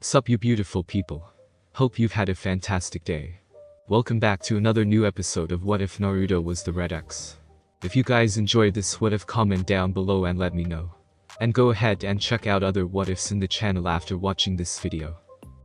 Sup you beautiful people. Hope you've had a fantastic day. Welcome back to another new episode of What If Naruto Was the Red X. If you guys enjoyed this what if, comment down below and let me know. And go ahead and check out other what ifs in the channel after watching this video.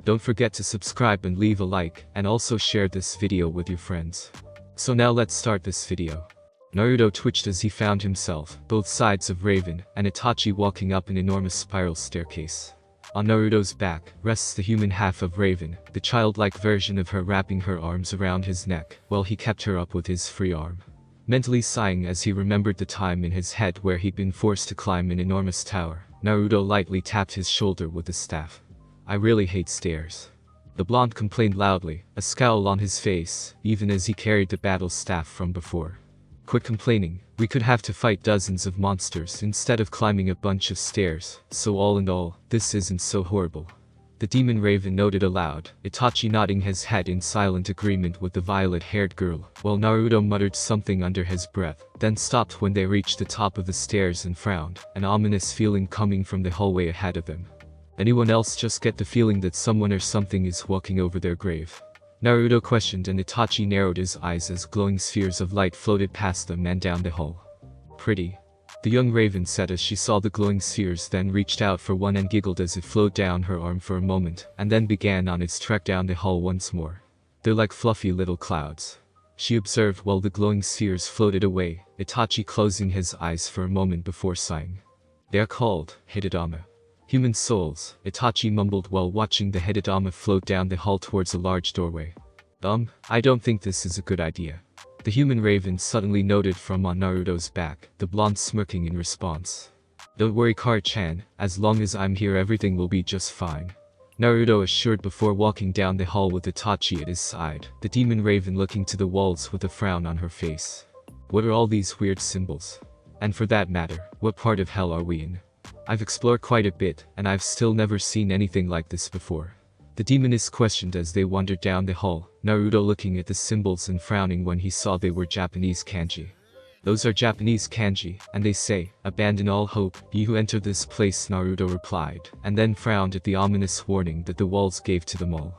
Don't forget to subscribe and leave a like, and also share this video with your friends. So now let's start this video. Naruto twitched as he found himself, both sides of Raven and Itachi walking up an enormous spiral staircase. On Naruto's back rests the human half of Raven, the childlike version of her, wrapping her arms around his neck, while he kept her up with his free arm. Mentally sighing as he remembered the time in his head where he'd been forced to climb an enormous tower, Naruto lightly tapped his shoulder with the staff. "I really hate stairs." The blonde complained loudly, a scowl on his face, even as he carried the battle staff from before. "Quit complaining, we could have to fight dozens of monsters instead of climbing a bunch of stairs, so all in all, this isn't so horrible." The demon Raven noted aloud, Itachi nodding his head in silent agreement with the violet-haired girl, while Naruto muttered something under his breath, then stopped when they reached the top of the stairs and frowned, an ominous feeling coming from the hallway ahead of them. Anyone else just get the feeling that someone or something is walking over their grave? Naruto questioned, and Itachi narrowed his eyes as glowing spheres of light floated past them and down the hall. "Pretty," the young Raven said as she saw the glowing spheres, then reached out for one and giggled as it flowed down her arm for a moment, and then began on its trek down the hall once more. "They're like fluffy little clouds," she observed while the glowing spheres floated away, Itachi closing his eyes for a moment before sighing. "They are called Hidodama. Human souls," Itachi mumbled while watching the Hidodama float down the hall towards a large doorway. I don't think this is a good idea," the human Raven suddenly noted from on Naruto's back, the blonde smirking in response. "Don't worry Kar-chan, as long as I'm here everything will be just fine," Naruto assured before walking down the hall with Itachi at his side, the demon Raven looking to the walls with a frown on her face. "What are all these weird symbols? And for that matter, what part of hell are we in? I've explored quite a bit, and I've still never seen anything like this before," the demoness questioned as they wandered down the hall, Naruto looking at the symbols and frowning when he saw they were Japanese kanji. "Those are Japanese kanji, and they say, 'Abandon all hope, ye who enter this place,'" Naruto replied, and then frowned at the ominous warning that the walls gave to them all.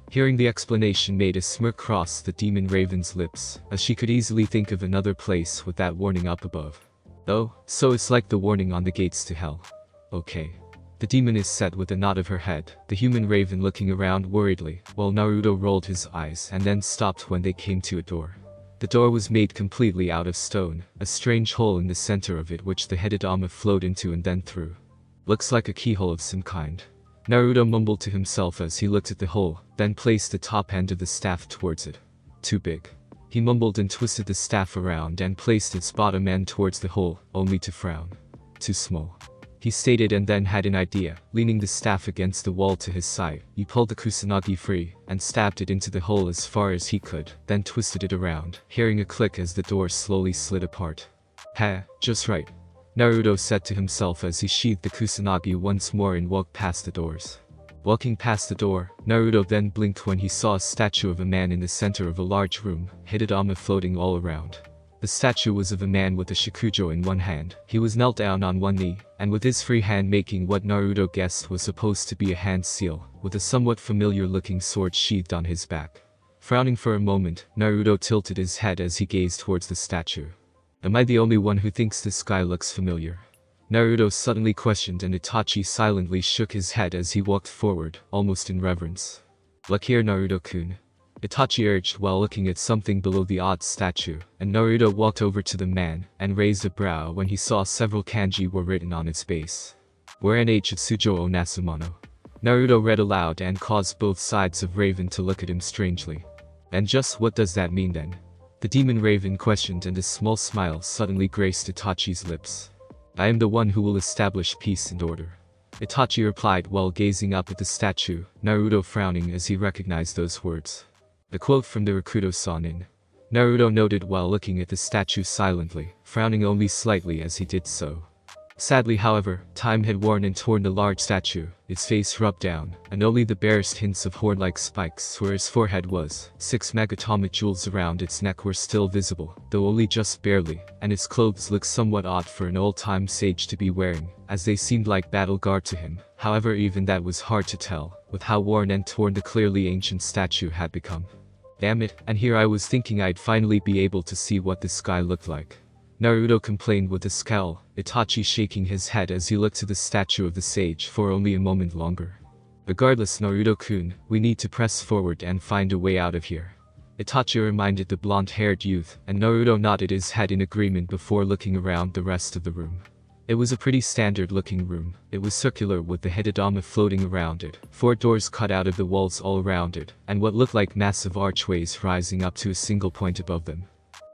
Hearing the explanation made a smirk cross the demon Raven's lips, as she could easily think of another place with that warning up above. "Oh, so it's like the warning on the gates to hell. Okay," the demoness said with a nod of her head, the human Raven looking around worriedly, while Naruto rolled his eyes and then stopped when they came to a door. The door was made completely out of stone, a strange hole in the center of it which the Hidodama flowed into and then through. "Looks like a keyhole of some kind," Naruto mumbled to himself as he looked at the hole, then placed the top end of the staff towards it. "Too big," he mumbled and twisted the staff around and placed its bottom end towards the hole, only to frown. "Too small," he stated, and then had an idea. Leaning the staff against the wall to his side, he pulled the kusanagi free, and stabbed it into the hole as far as he could, then twisted it around, hearing a click as the door slowly slid apart. "Ha, just right," Naruto said to himself as he sheathed the kusanagi once more and walked past the doors. Walking past the door, Naruto then blinked when he saw a statue of a man in the center of a large room, Hidodama floating all around. The statue was of a man with a shakujo in one hand. He was knelt down on one knee, and with his free hand making what Naruto guessed was supposed to be a hand seal, with a somewhat familiar-looking sword sheathed on his back. Frowning for a moment, Naruto tilted his head as he gazed towards the statue. "Am I the only one who thinks this guy looks familiar?" Naruto suddenly questioned, and Itachi silently shook his head as he walked forward, almost in reverence. "Look here Naruto-kun," Itachi urged while looking at something below the odd statue, and Naruto walked over to the man, and raised a brow when he saw several kanji were written on its base. "Where nh of Sujo o Nasumano," Naruto read aloud and caused both sides of Raven to look at him strangely. "And just what does that mean then?" the demon Raven questioned, and a small smile suddenly graced Itachi's lips. "I am the one who will establish peace and order," Itachi replied while gazing up at the statue, Naruto frowning as he recognized those words. "The quote from the Rakuto Sonin," Naruto noted while looking at the statue silently, frowning only slightly as he did so. Sadly, however, time had worn and torn the large statue, its face rubbed down, and only the barest hints of horn-like spikes where his forehead was. 6 megatomic jewels around its neck were still visible, though only just barely, and its clothes looked somewhat odd for an old-time sage to be wearing, as they seemed like battle garb to him. However, even that was hard to tell, with how worn and torn the clearly ancient statue had become. Damn it, and here I was thinking I'd finally be able to see what this guy looked like. Naruto complained with a scowl, Itachi shaking his head as he looked to the statue of the sage for only a moment longer. Regardless, Naruto-kun, we need to press forward and find a way out of here. Itachi reminded the blonde-haired youth, and Naruto nodded his head in agreement before looking around the rest of the room. It was a pretty standard-looking room. It was circular with the Hidodama floating around it, 4 doors cut out of the walls all around it, and what looked like massive archways rising up to a single point above them.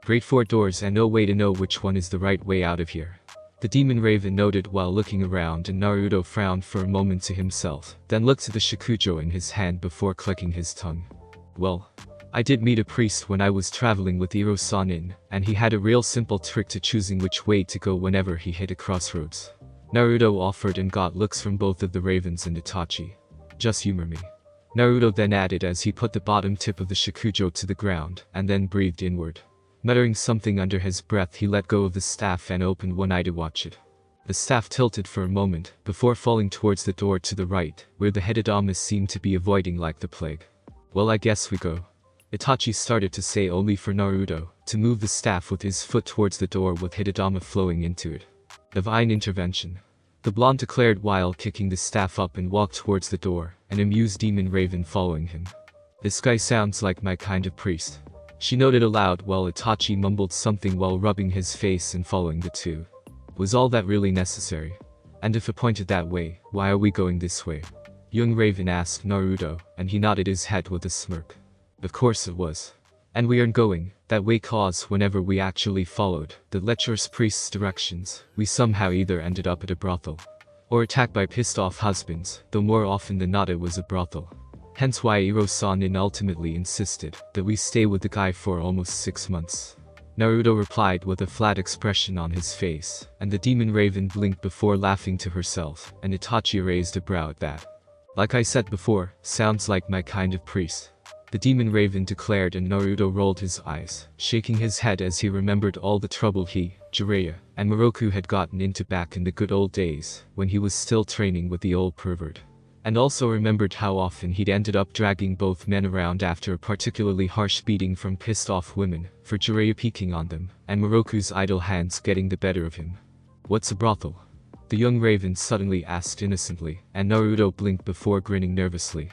Great 4 doors and no way to know which one is the right way out of here. The demon raven noted while looking around, and Naruto frowned for a moment to himself, then looked at the shakujo in his hand before clicking his tongue. Well, I did meet a priest when I was traveling with Iro-san, and he had a real simple trick to choosing which way to go whenever he hit a crossroads. Naruto offered and got looks from both of the ravens and Itachi. Just humor me. Naruto then added as he put the bottom tip of the shakujo to the ground, and then breathed inward. Muttering something under his breath, he let go of the staff and opened one eye to watch it. The staff tilted for a moment, before falling towards the door to the right, where the Hidodama seemed to be avoiding like the plague. Well, I guess we go. Itachi started to say, only for Naruto to move the staff with his foot towards the door with Hidodama flowing into it. Divine intervention. The blonde declared while kicking the staff up and walked towards the door, an amused demon raven following him. This guy sounds like my kind of priest, she noted aloud while Itachi mumbled something while rubbing his face and following the two. Was all that really necessary? And if it pointed that way, why are we going this way? Young Raven asked Naruto, and he nodded his head with a smirk. Of course it was. And we aren't going that way cause whenever we actually followed the lecherous priest's directions, we somehow either ended up at a brothel or attacked by pissed off husbands, though more often than not it was a brothel. Hence why Iro-san ultimately insisted that we stay with the guy for almost 6 months. Naruto replied with a flat expression on his face, and the demon raven blinked before laughing to herself, and Itachi raised a brow at that. Like I said before, sounds like my kind of priest, the demon raven declared, and Naruto rolled his eyes, shaking his head as he remembered all the trouble he, Jiraiya, and Moroku had gotten into back in the good old days, when he was still training with the old pervert. And also remembered how often he'd ended up dragging both men around after a particularly harsh beating from pissed off women, for Jiraiya peeking on them, and Moroku's idle hands getting the better of him. What's a brothel? The young raven suddenly asked innocently, and Naruto blinked before grinning nervously.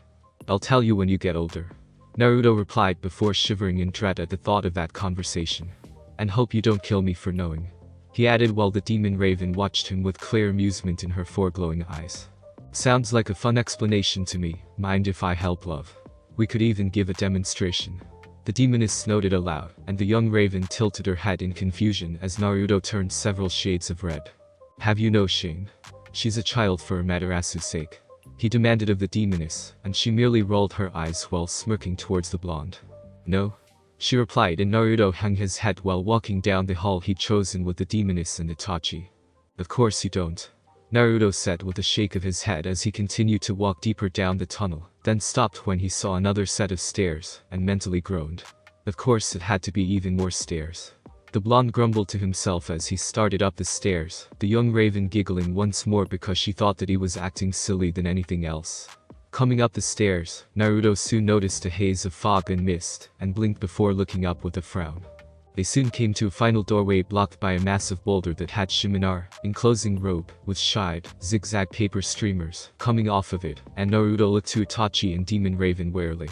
I'll tell you when you get older. Naruto replied before shivering in dread at the thought of that conversation. And hope you don't kill me for knowing, he added while the demon raven watched him with clear amusement in her 4 glowing eyes. Sounds like a fun explanation to me, mind if I help, love? We could even give a demonstration. The demoness noted aloud, and the young raven tilted her head in confusion as Naruto turned several shades of red. Have you no shame? She's a child for Amaterasu's sake, he demanded of the demoness, and she merely rolled her eyes while smirking towards the blonde. No, she replied, and Naruto hung his head while walking down the hall he'd chosen with the demoness and Itachi. Of course you don't, Naruto said with a shake of his head as he continued to walk deeper down the tunnel, then stopped when he saw another set of stairs, and mentally groaned. Of course it had to be even more stairs. The blonde grumbled to himself as he started up the stairs, the young raven giggling once more because she thought that he was acting silly than anything else. Coming up the stairs, Naruto soon noticed a haze of fog and mist, and blinked before looking up with a frown. They soon came to a final doorway blocked by a massive boulder that had shiminar, enclosing rope, with shied, zigzag paper streamers, coming off of it, and Naruto looked to Itachi and Demon Raven warily.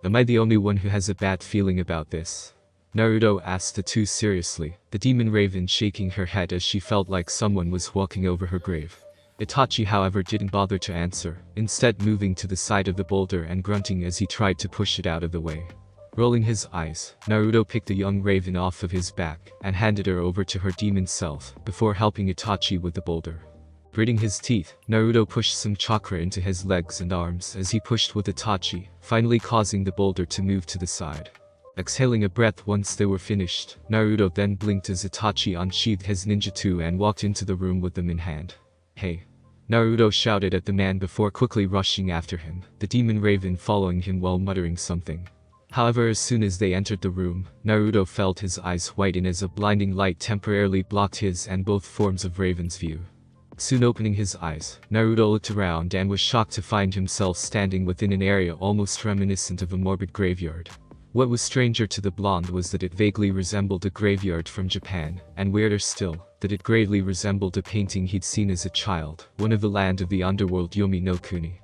Am I the only one who has a bad feeling about this? Naruto asked the two seriously, the Demon Raven shaking her head as she felt like someone was walking over her grave. Itachi however didn't bother to answer, instead moving to the side of the boulder and grunting as he tried to push it out of the way. Rolling his eyes, Naruto picked the young raven off of his back and handed her over to her demon self before helping Itachi with the boulder. Gritting his teeth, Naruto pushed some chakra into his legs and arms as he pushed with Itachi, finally causing the boulder to move to the side. Exhaling a breath once they were finished, Naruto then blinked as Itachi unsheathed his ninjutsu and walked into the room with them in hand. "Hey!" Naruto shouted at the man before quickly rushing after him, the demon raven following him while muttering something. However, as soon as they entered the room, Naruto felt his eyes whiten as a blinding light temporarily blocked his and both forms of Raven's view. Soon opening his eyes, Naruto looked around and was shocked to find himself standing within an area almost reminiscent of a morbid graveyard. What was stranger to the blonde was that it vaguely resembled a graveyard from Japan, and weirder still, that it greatly resembled a painting he'd seen as a child, one of the land of the underworld Yomi no Kuni.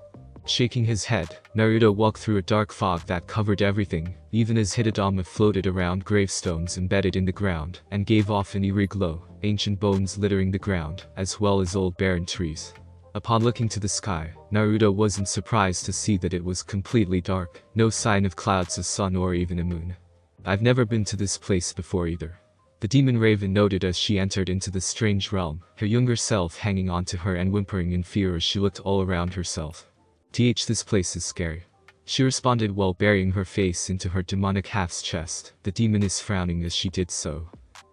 Shaking his head, Naruto walked through a dark fog that covered everything, even as Hidodama floated around gravestones embedded in the ground, and gave off an eerie glow, ancient bones littering the ground, as well as old barren trees. Upon looking to the sky, Naruto wasn't surprised to see that it was completely dark, no sign of clouds, a sun or even a moon. "I've never been to this place before either," the demon raven noted as she entered into the strange realm, her younger self hanging onto her and whimpering in fear as she looked all around herself. This place is scary," she responded while burying her face into her demonic half's chest, the demoness frowning as she did so.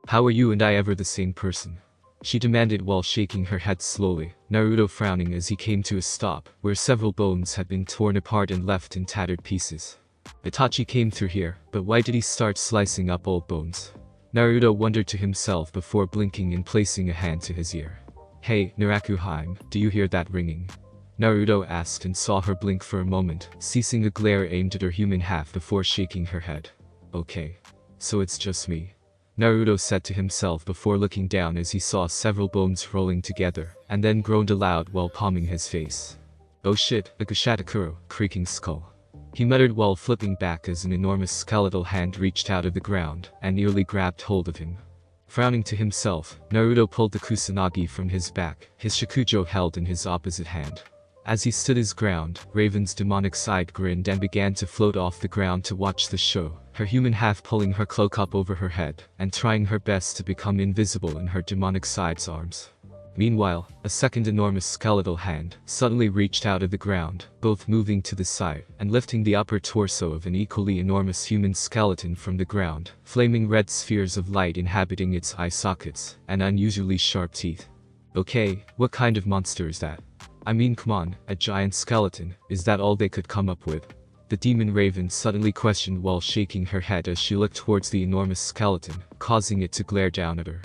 "How are you and I ever the same person?" she demanded while shaking her head slowly, Naruto frowning as he came to a stop, where several bones had been torn apart and left in tattered pieces. "Itachi came through here, but why did he start slicing up old bones?" Naruto wondered to himself before blinking and placing a hand to his ear. "Hey, Narakuheim, do you hear that ringing?" Naruto asked and saw her blink for a moment, ceasing a glare aimed at her human half before shaking her head. "Okay. So it's just me," Naruto said to himself before looking down as he saw several bones rolling together, and then groaned aloud while palming his face. "Oh shit, a Kushatakuro, creaking skull," he muttered while flipping back as an enormous skeletal hand reached out of the ground and nearly grabbed hold of him. Frowning to himself, Naruto pulled the kusanagi from his back, his shakujo held in his opposite hand. As he stood his ground, Raven's demonic side grinned and began to float off the ground to watch the show, her human half pulling her cloak up over her head, and trying her best to become invisible in her demonic side's arms. Meanwhile, a second enormous skeletal hand suddenly reached out of the ground, both moving to the side, and lifting the upper torso of an equally enormous human skeleton from the ground, flaming red spheres of light inhabiting its eye sockets, and unusually sharp teeth. "Okay, what kind of monster is that? I mean, come on, a giant skeleton, is that all they could come up with?" The demon raven suddenly questioned while shaking her head as she looked towards the enormous skeleton, causing it to glare down at her.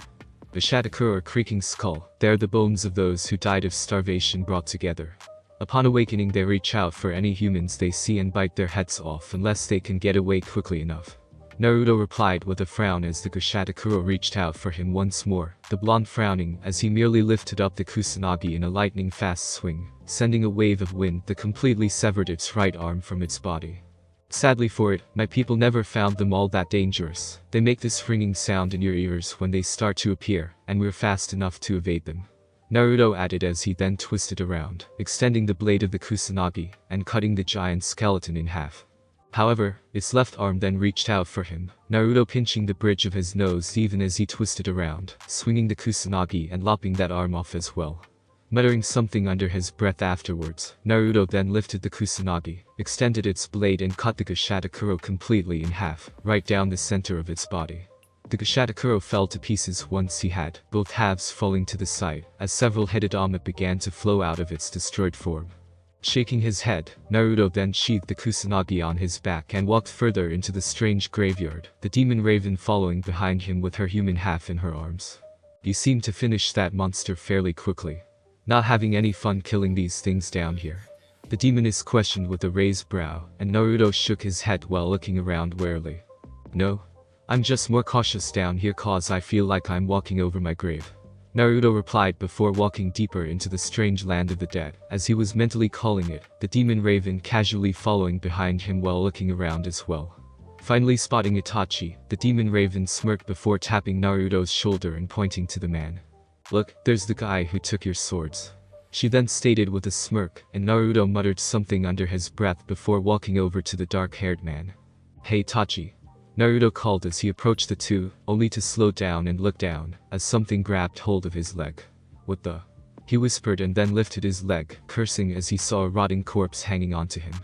"The Shatakura creaking skull, they're the bones of those who died of starvation brought together. Upon awakening they reach out for any humans they see and bite their heads off unless they can get away quickly enough," Naruto replied with a frown as the Kushatakura reached out for him once more, the blonde frowning as he merely lifted up the kusanagi in a lightning-fast swing, sending a wave of wind that completely severed its right arm from its body. "Sadly for it, my people never found them all that dangerous. They make this ringing sound in your ears when they start to appear, and we're fast enough to evade them," Naruto added as he then twisted around, extending the blade of the kusanagi, and cutting the giant skeleton in half. However, its left arm then reached out for him, Naruto pinching the bridge of his nose even as he twisted around, swinging the kusanagi and lopping that arm off as well. Muttering something under his breath afterwards, Naruto then lifted the kusanagi, extended its blade and cut the Kushatakuro completely in half, right down the center of its body. The Kushatakuro fell to pieces once he had both halves falling to the side, as several Hidodama began to flow out of its destroyed form. Shaking his head, Naruto then sheathed the kusanagi on his back and walked further into the strange graveyard, the demon raven following behind him with her human half in her arms. "You seem to finish that monster fairly quickly. Not having any fun killing these things down here?" the demoness questioned with a raised brow, and Naruto shook his head while looking around warily. "No. I'm just more cautious down here cause I feel like I'm walking over my grave," Naruto replied before walking deeper into the strange land of the dead, as he was mentally calling it, the demon raven casually following behind him while looking around as well. Finally spotting Itachi, the demon raven smirked before tapping Naruto's shoulder and pointing to the man. "Look, there's the guy who took your swords," she then stated with a smirk, and Naruto muttered something under his breath before walking over to the dark-haired man. "Hey Itachi," Naruto called as he approached the two, only to slow down and look down, as something grabbed hold of his leg. "What the?" he whispered and then lifted his leg, cursing as he saw a rotting corpse hanging onto him.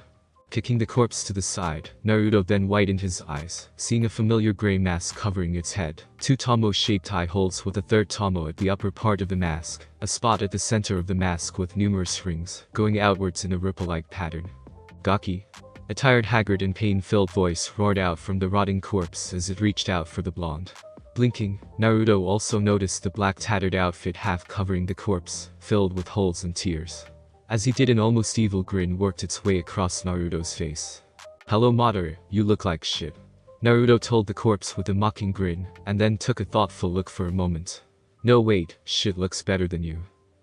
Kicking the corpse to the side, Naruto then widened his eyes, seeing a familiar gray mask covering its head. Two Tomo-shaped eye holes with a third Tomo at the upper part of the mask, a spot at the center of the mask with numerous rings, going outwards in a ripple-like pattern. Gaki. A tired, haggard and pain-filled voice roared out from the rotting corpse as it reached out for the blonde. Blinking, Naruto also noticed the black tattered outfit half covering the corpse, filled with holes and tears. As he did, an almost evil grin worked its way across Naruto's face. "Hello Madara, you look like shit," Naruto told the corpse with a mocking grin, and then took a thoughtful look for a moment. "No wait, shit looks better than you,"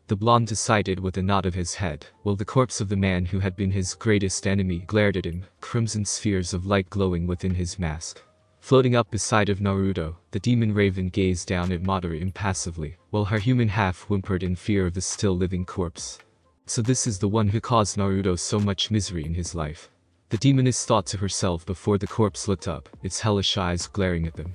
the blonde decided with a nod of his head, while the corpse of the man who had been his greatest enemy glared at him, crimson spheres of light glowing within his mask. Floating up beside of Naruto, the demon raven gazed down at Madara impassively, while her human half whimpered in fear of the still living corpse. So this is the one who caused Naruto so much misery in his life. The demoness thought to herself before the corpse looked up, its hellish eyes glaring at them.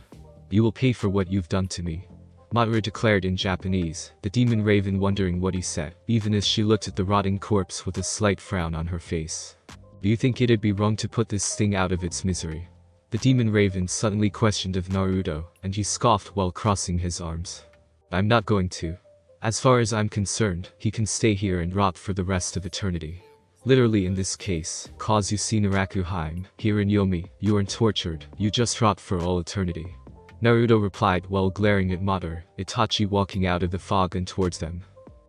"You will pay for what you've done to me," Madara declared in Japanese, the demon raven wondering what he said, even as she looked at the rotting corpse with a slight frown on her face. "Do you think it'd be wrong to put this thing out of its misery?" The demon raven suddenly questioned of Naruto, and he scoffed while crossing his arms. "I'm not going to. As far as I'm concerned, he can stay here and rot for the rest of eternity. Literally in this case, cause you see Narakuheim, here in Yomi, you aren't tortured, you just rot for all eternity," Naruto replied while glaring at Madara, Itachi walking out of the fog and towards them.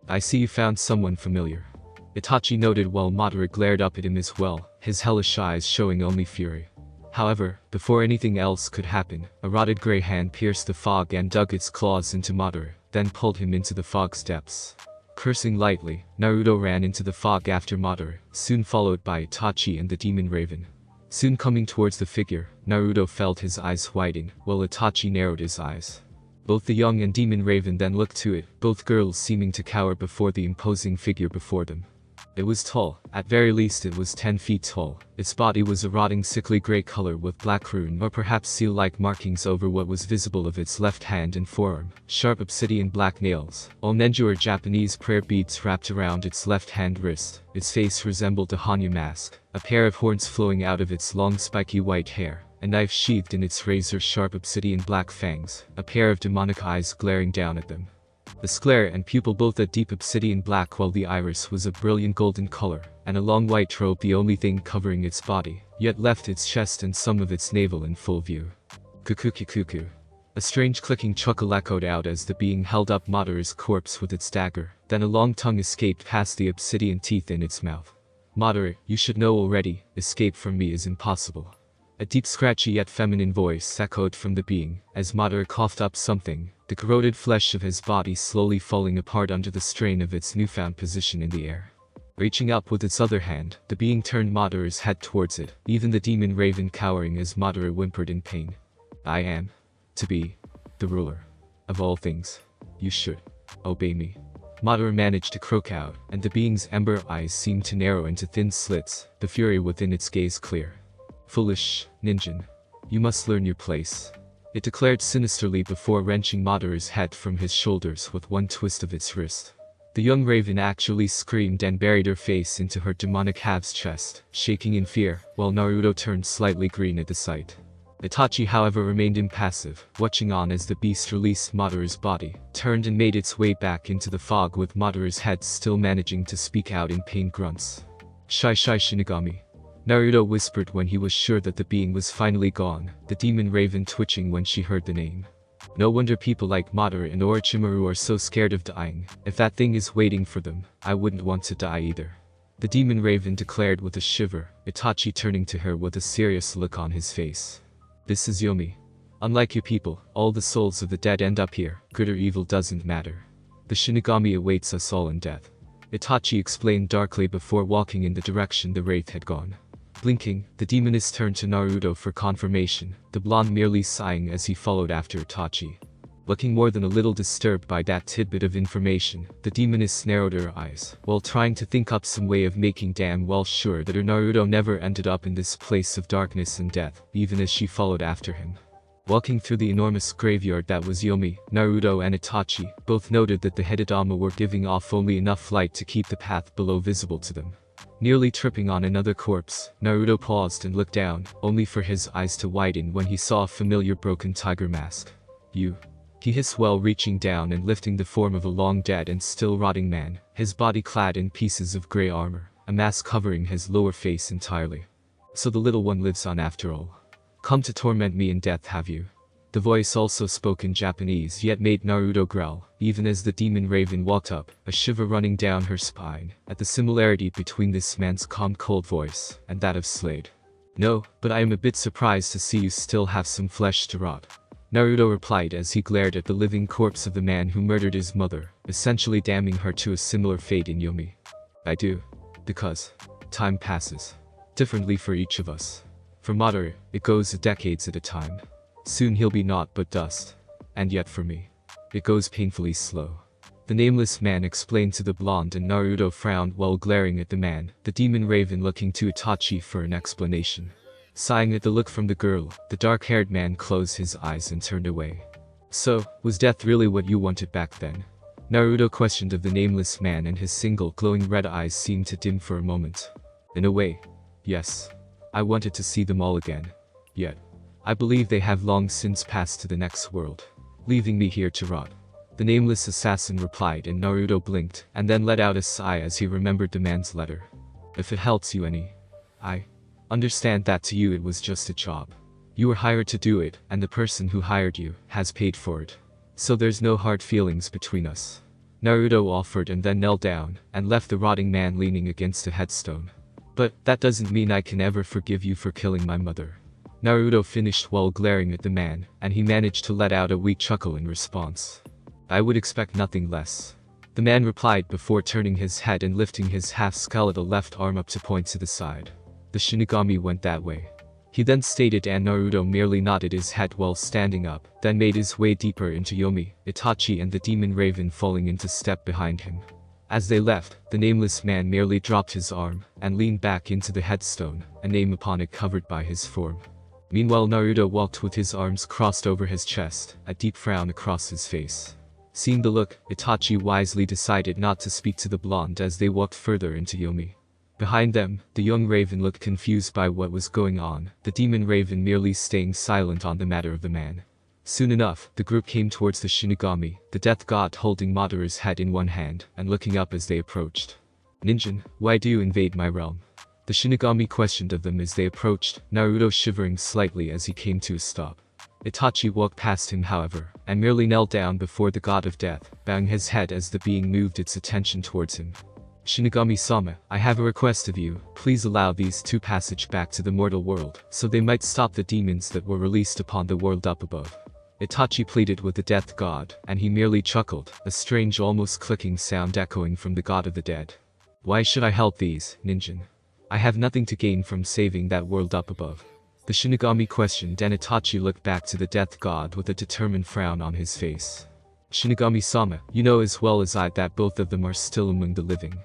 "I see you found someone familiar," Itachi noted while Madara glared up at him as well, his hellish eyes showing only fury. However, before anything else could happen, a rotted gray hand pierced the fog and dug its claws into Madara, then pulled him into the fog's depths. Cursing lightly, Naruto ran into the fog after Madara, soon followed by Itachi and the demon raven. Soon coming towards the figure, Naruto felt his eyes widen, while Itachi narrowed his eyes. Both the young and demon raven then looked to it, both girls seeming to cower before the imposing figure before them. It was tall, at very least it was 10 feet tall. Its body was a rotting sickly gray color with black rune or perhaps seal-like markings over what was visible of its left hand and forearm, sharp obsidian black nails, onenju or Japanese prayer beads wrapped around its left hand wrist. Its face resembled a Hanyu mask, a pair of horns flowing out of its long spiky white hair, a knife sheathed in its razor-sharp obsidian black fangs, a pair of demonic eyes glaring down at them. The sclera and pupil both a deep obsidian black while the iris was a brilliant golden color, and a long white robe the only thing covering its body, yet left its chest and some of its navel in full view. Kuku. A strange clicking chuckle echoed out as the being held up Madara's corpse with its dagger, then a long tongue escaped past the obsidian teeth in its mouth. "Madara, you should know already, escape from me is impossible." A deep scratchy yet feminine voice echoed from the being, as Madara coughed up something, the corroded flesh of his body slowly falling apart under the strain of its newfound position in the air. Reaching up with its other hand, the being turned Madara's head towards it, even the demon raven cowering as Madara whimpered in pain. "I am to be the ruler of all things. You should obey me." Madara managed to croak out, and the being's ember eyes seemed to narrow into thin slits, the fury within its gaze clear. "Foolish ninjin. You must learn your place," it declared sinisterly before wrenching Madara's head from his shoulders with one twist of its wrist. The young raven actually screamed and buried her face into her demonic half's chest, shaking in fear, while Naruto turned slightly green at the sight. Itachi however remained impassive, watching on as the beast released Madara's body, turned and made its way back into the fog with Madara's head still managing to speak out in pain grunts. Shai Shinigami," Naruto whispered when he was sure that the being was finally gone, the demon raven twitching when she heard the name. "No wonder people like Madara and Orochimaru are so scared of dying. If that thing is waiting for them, I wouldn't want to die either," the demon raven declared with a shiver, Itachi turning to her with a serious look on his face. "This is Yomi. Unlike you people, all the souls of the dead end up here. Good or evil doesn't matter. The Shinigami awaits us all in death," Itachi explained darkly before walking in the direction the wraith had gone. Blinking, the demoness turned to Naruto for confirmation, the blonde merely sighing as he followed after Itachi. Looking more than a little disturbed by that tidbit of information, the demoness narrowed her eyes, while trying to think up some way of making damn well sure that her Naruto never ended up in this place of darkness and death, even as she followed after him. Walking through the enormous graveyard that was Yomi, Naruto and Itachi both noted that the Hedadama were giving off only enough light to keep the path below visible to them. Nearly tripping on another corpse, Naruto paused and looked down, only for his eyes to widen when he saw a familiar broken tiger mask. You. He hissed while reaching down and lifting the form of a long dead and still rotting man, his body clad in pieces of gray armor, a mask covering his lower face entirely. So the little one lives on after all. Come to torment me in death, have you? The voice also spoke in Japanese yet made Naruto growl, even as the demon raven walked up, a shiver running down her spine, at the similarity between this man's calm cold voice and that of Slade. No, but I am a bit surprised to see you still have some flesh to rot. Naruto replied as he glared at the living corpse of the man who murdered his mother, essentially damning her to a similar fate in Yomi. I do. Because time passes differently for each of us. For Madara, it goes decades at a time. Soon he'll be naught but dust. And yet for me, it goes painfully slow. The nameless man explained to the blonde, and Naruto frowned while glaring at the man, the demon raven looking to Itachi for an explanation. Sighing at the look from the girl, the dark-haired man closed his eyes and turned away. So, was death really what you wanted back then? Naruto questioned of the nameless man, and his single glowing red eyes seemed to dim for a moment. In a way, yes. I wanted to see them all again. Yet, I believe they have long since passed to the next world, leaving me here to rot. The nameless assassin replied, and Naruto blinked, and then let out a sigh as he remembered the man's letter. If it helps you any. I understand that to you it was just a job. You were hired to do it, and the person who hired you has paid for it. So there's no hard feelings between us. Naruto offered and then knelt down, and left the rotting man leaning against a headstone. But that doesn't mean I can ever forgive you for killing my mother. Naruto finished while glaring at the man, and he managed to let out a weak chuckle in response. I would expect nothing less. The man replied before turning his head and lifting his half-skeletal left arm up to point to the side. The Shinigami went that way. He then stated, and Naruto merely nodded his head while standing up, then made his way deeper into Yomi, Itachi and the demon raven falling into step behind him. As they left, the nameless man merely dropped his arm, and leaned back into the headstone, a name upon it covered by his form. Meanwhile Naruto walked with his arms crossed over his chest, a deep frown across his face. Seeing the look, Itachi wisely decided not to speak to the blonde as they walked further into Yomi. Behind them, the young raven looked confused by what was going on, the demon raven merely staying silent on the matter of the man. Soon enough, the group came towards the Shinigami, the death god holding Madara's head in one hand, and looking up as they approached. Ninjin, why do you invade my realm? The Shinigami questioned of them as they approached, Naruto shivering slightly as he came to a stop. Itachi walked past him however, and merely knelt down before the god of death, bowing his head as the being moved its attention towards him. Shinigami-sama, I have a request of you, please allow these two passage back to the mortal world, so they might stop the demons that were released upon the world up above. Itachi pleaded with the death god, and he merely chuckled, a strange almost clicking sound echoing from the god of the dead. Why should I help these, Ninjin? I have nothing to gain from saving that world up above. The Shinigami questioned, and Itachi looked back to the death god with a determined frown on his face. Shinigami-sama, you know as well as I that both of them are still among the living.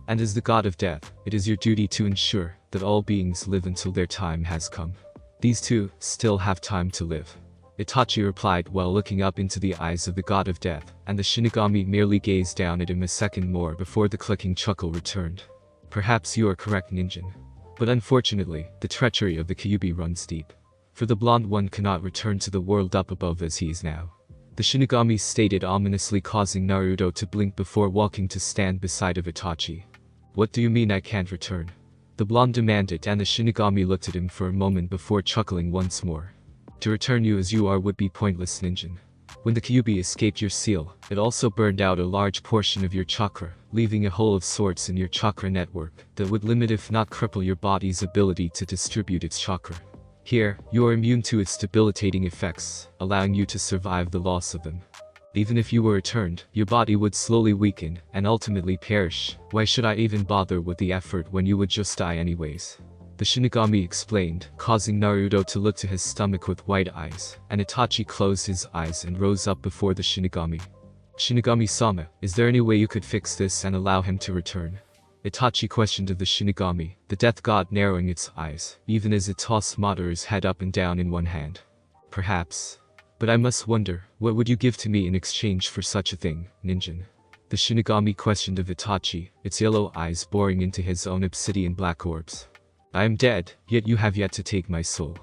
And as the god of death, it is your duty to ensure that all beings live until their time has come. These two still have time to live. Itachi replied while looking up into the eyes of the god of death, and the Shinigami merely gazed down at him a second more before the clicking chuckle returned. Perhaps you are correct, Ninjin. But unfortunately, the treachery of the Kyuubi runs deep. For the blonde one cannot return to the world up above as he is now. The Shinigami stated ominously, causing Naruto to blink before walking to stand beside of Itachi. What do you mean I can't return? The blonde demanded, and the Shinigami looked at him for a moment before chuckling once more. To return you as you are would be pointless, Ninjin. When the Kyuubi escaped your seal, it also burned out a large portion of your chakra, leaving a hole of sorts in your chakra network that would limit if not cripple your body's ability to distribute its chakra. Here, you are immune to its debilitating effects, allowing you to survive the loss of them. Even if you were returned, your body would slowly weaken and ultimately perish. Why should I even bother with the effort when you would just die anyways? The Shinigami explained, causing Naruto to look to his stomach with wide eyes, and Itachi closed his eyes and rose up before the Shinigami. Shinigami-sama, is there any way you could fix this and allow him to return? Itachi questioned of the Shinigami, the death god narrowing its eyes, even as it tossed Madara's head up and down in one hand. Perhaps. But I must wonder, what would you give to me in exchange for such a thing, Ninjin? The Shinigami questioned of Itachi, its yellow eyes boring into his own obsidian black orbs. I am dead, yet you have yet to take my soul.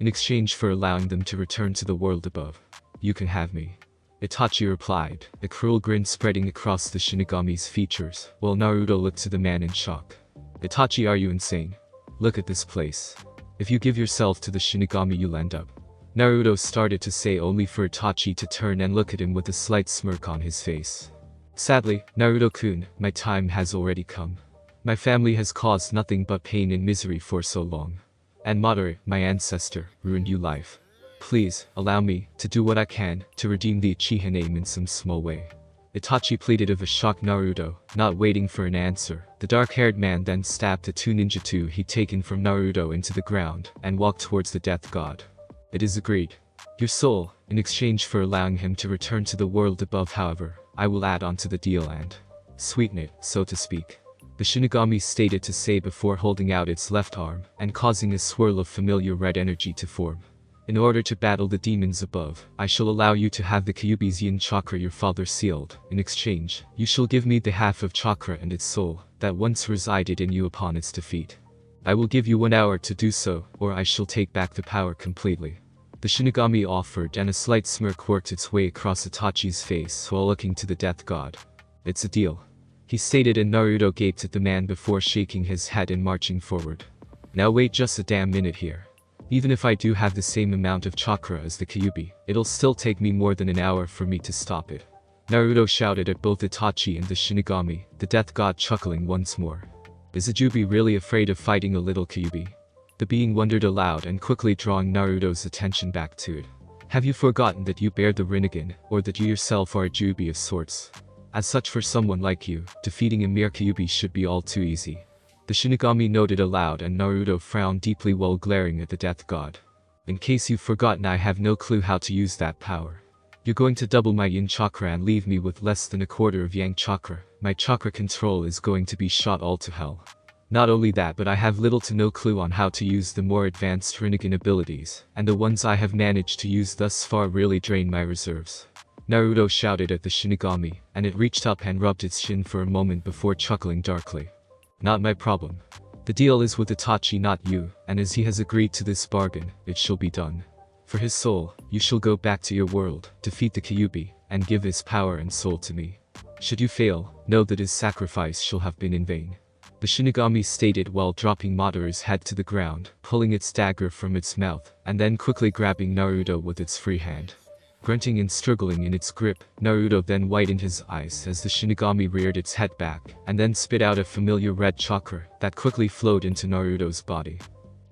In exchange for allowing them to return to the world above, you can have me. Itachi replied, a cruel grin spreading across the Shinigami's features, while Naruto looked to the man in shock. Itachi, are you insane? Look at this place. If you give yourself to the Shinigami, you'll end up. Naruto started to say, only for Itachi to turn and look at him with a slight smirk on his face. Sadly, Naruto-kun, my time has already come. My family has caused nothing but pain and misery for so long. And Madara, my ancestor, ruined your life. Please, allow me to do what I can to redeem the Uchiha name in some small way. Itachi pleaded of a shocked Naruto, not waiting for an answer. The dark-haired man then stabbed the two ninjutsu he'd taken from Naruto into the ground and walked towards the death god. It is agreed. Your soul, in exchange for allowing him to return to the world above, however, I will add on to the deal and sweeten it, so to speak. The Shinigami stated to say before holding out its left arm and causing a swirl of familiar red energy to form. In order to battle the demons above, I shall allow you to have the Kyuubi's yin chakra your father sealed. In exchange, you shall give me the half of chakra and its soul that once resided in you upon its defeat. I will give you 1 hour to do so, or I shall take back the power completely. The Shinigami offered, and a slight smirk worked its way across Itachi's face while looking to the death god. It's a deal, he stated, and Naruto gaped at the man before shaking his head and marching forward. Now wait just a damn minute here. Even if I do have the same amount of chakra as the Kyuubi, it'll still take me more than an hour for me to stop it. Naruto shouted at both Itachi and the Shinigami, the death god chuckling once more. Is a Jubi really afraid of fighting a little Kyuubi? The being wondered aloud and quickly drawing Naruto's attention back to it. Have you forgotten that you bear the Rinnegan, or that you yourself are a Jubi of sorts? As such, for someone like you, defeating a mere Kyuubi should be all too easy. The Shinigami noted aloud, and Naruto frowned deeply while glaring at the death god. In case you've forgotten, I have no clue how to use that power. You're going to double my yin chakra and leave me with less than a quarter of yang chakra. My chakra control is going to be shot all to hell. Not only that, but I have little to no clue on how to use the more advanced Rinnegan abilities, and the ones I have managed to use thus far really drain my reserves. Naruto shouted at the Shinigami, and it reached up and rubbed its shin for a moment before chuckling darkly. Not my problem. The deal is with Itachi, not you, and as he has agreed to this bargain, it shall be done. For his soul, you shall go back to your world, defeat the Kyuubi, and give his power and soul to me. Should you fail, know that his sacrifice shall have been in vain. The Shinigami stated while dropping Madara's head to the ground, pulling its dagger from its mouth, and then quickly grabbing Naruto with its free hand. Grunting and struggling in its grip, Naruto then widened his eyes as the Shinigami reared its head back, and then spit out a familiar red chakra that quickly flowed into Naruto's body.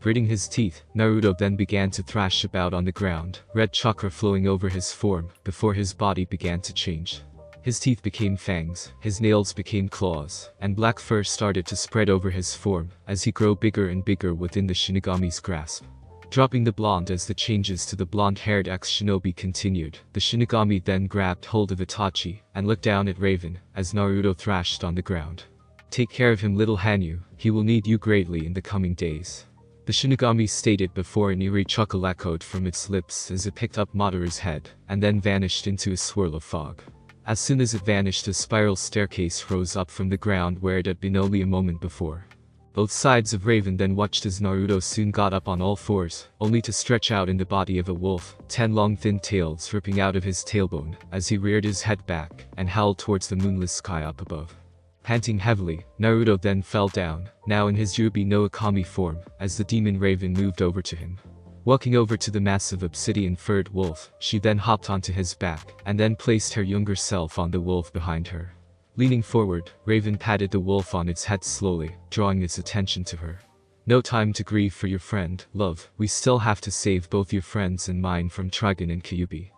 Gritting his teeth, Naruto then began to thrash about on the ground, red chakra flowing over his form, before his body began to change. His teeth became fangs, his nails became claws, and black fur started to spread over his form as he grew bigger and bigger within the Shinigami's grasp. Dropping the blonde as the changes to the blonde-haired ex-shinobi continued, the Shinigami then grabbed hold of Itachi and looked down at Raven as Naruto thrashed on the ground. Take care of him, little Hanyu, he will need you greatly in the coming days. The Shinigami stated before an eerie chuckle echoed from its lips as it picked up Madara's head and then vanished into a swirl of fog. As soon as it vanished, a spiral staircase rose up from the ground where it had been only a moment before. Both sides of Raven then watched as Naruto soon got up on all fours, only to stretch out in the body of a wolf, 10 long thin tails ripping out of his tailbone as he reared his head back and howled towards the moonless sky up above. Panting heavily, Naruto then fell down, now in his Yubi no Akami form, as the demon Raven moved over to him. Walking over to the massive obsidian-furred wolf, she then hopped onto his back, and then placed her younger self on the wolf behind her. Leaning forward, Raven patted the wolf on its head slowly, drawing its attention to her. No time to grieve for your friend, love, we still have to save both your friends and mine from Trigun and Kyuubi.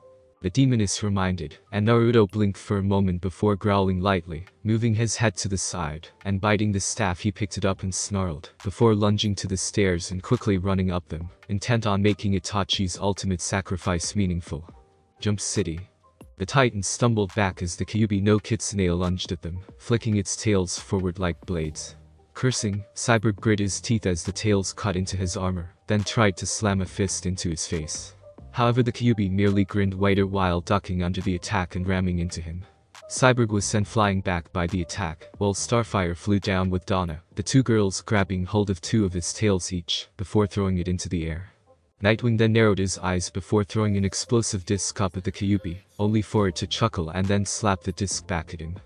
The demoness reminded, and Naruto blinked for a moment before growling lightly, moving his head to the side, and biting the staff he picked it up and snarled, before lunging to the stairs and quickly running up them, intent on making Itachi's ultimate sacrifice meaningful. Jump City. The Titans stumbled back as the Kyuubi no Kitsune lunged at them, flicking its tails forward like blades. Cursing, Cyborg grit his teeth as the tails cut into his armor, then tried to slam a fist into his face. However, the Kyuubi merely grinned wider while ducking under the attack and ramming into him. Cyborg was sent flying back by the attack, while Starfire flew down with Donna, the two girls grabbing hold of two of its tails each, before throwing it into the air. Nightwing then narrowed his eyes before throwing an explosive disc up at the Kyuubi, only for it to chuckle and then slap the disc back at him.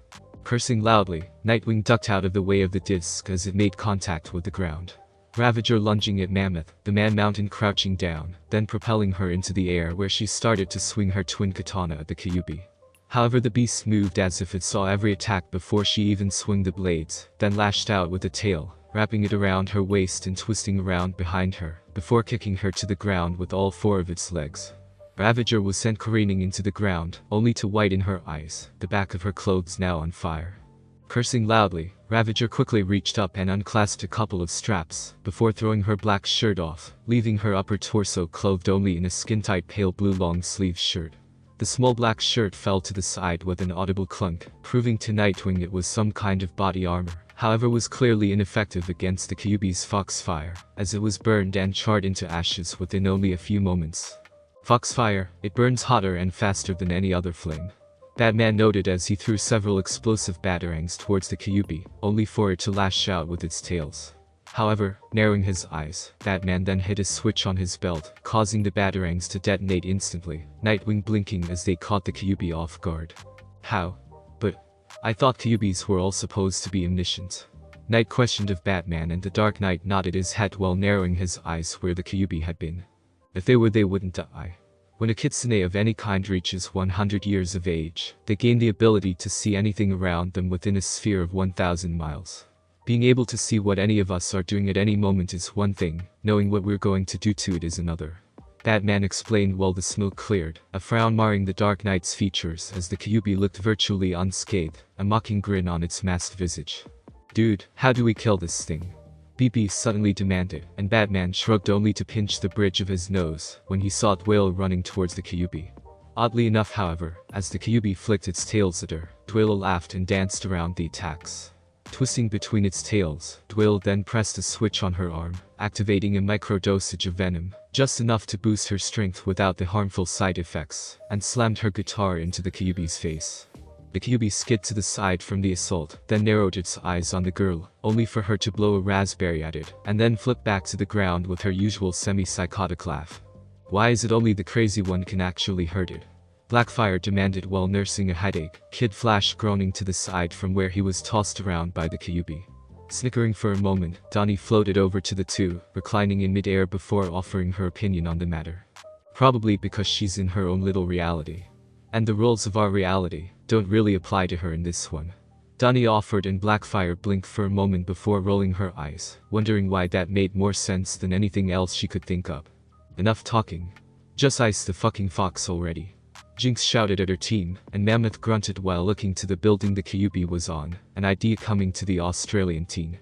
Cursing loudly, Nightwing ducked out of the way of the disc as it made contact with the ground. Ravager lunging at Mammoth, the man-mountain crouching down, then propelling her into the air where she started to swing her twin katana at the Kyuubi. However, the beast moved as if it saw every attack before she even swung the blades, then lashed out with the tail, wrapping it around her waist and twisting around behind her, before kicking her to the ground with all four of its legs. Ravager was sent careening into the ground, only to whiten her eyes, the back of her clothes now on fire. Cursing loudly, Ravager quickly reached up and unclasped a couple of straps, before throwing her black shirt off, leaving her upper torso clothed only in a skin-tight pale blue long-sleeved shirt. The small black shirt fell to the side with an audible clunk, proving to Nightwing it was some kind of body armor, however was clearly ineffective against the Kyuubi's Foxfire, as it was burned and charred into ashes within only a few moments. Foxfire, it burns hotter and faster than any other flame. Batman noted as he threw several explosive batarangs towards the Kyuubi, only for it to lash out with its tails. However, narrowing his eyes, Batman then hit a switch on his belt, causing the batarangs to detonate instantly, Nightwing blinking as they caught the Kyuubi off guard. How? But I thought Kyuubis were all supposed to be omniscient. Knight questioned of Batman, and the Dark Knight nodded his head while narrowing his eyes where the Kyuubi had been. If they were, they wouldn't die. When a kitsune of any kind reaches 100 years of age, they gain the ability to see anything around them within a sphere of 1,000 miles. Being able to see what any of us are doing at any moment is one thing, knowing what we're going to do to it is another. Batman explained while the smoke cleared, a frown marring the Dark Knight's features as the Kyuubi looked virtually unscathed, a mocking grin on its masked visage. Dude, how do we kill this thing? BP suddenly demanded, and Batman shrugged only to pinch the bridge of his nose when he saw Dwayne running towards the Kyuubi. Oddly enough, however, as the Kyuubi flicked its tails at her, Dwayne laughed and danced around the attacks. Twisting between its tails, Dwayne then pressed a switch on her arm, activating a micro-dosage of venom, just enough to boost her strength without the harmful side effects, and slammed her guitar into the Kyuubi's face. The Kyuubi skid to the side from the assault, then narrowed its eyes on the girl, only for her to blow a raspberry at it, and then flip back to the ground with her usual semi-psychotic laugh. Why is it only the crazy one can actually hurt it? Blackfire demanded while nursing a headache, Kid Flash groaning to the side from where he was tossed around by the Kyuubi. Snickering for a moment, Donnie floated over to the two, reclining in mid-air before offering her opinion on the matter. Probably because she's in her own little reality. And the rules of our reality don't really apply to her in this one. Donnie offered, and Blackfire blinked for a moment before rolling her eyes, wondering why that made more sense than anything else she could think of. Enough talking. Just ice the fucking fox already. Jinx shouted at her team, and Mammoth grunted while looking to the building the Kyuubi was on, an idea coming to the Australian teen.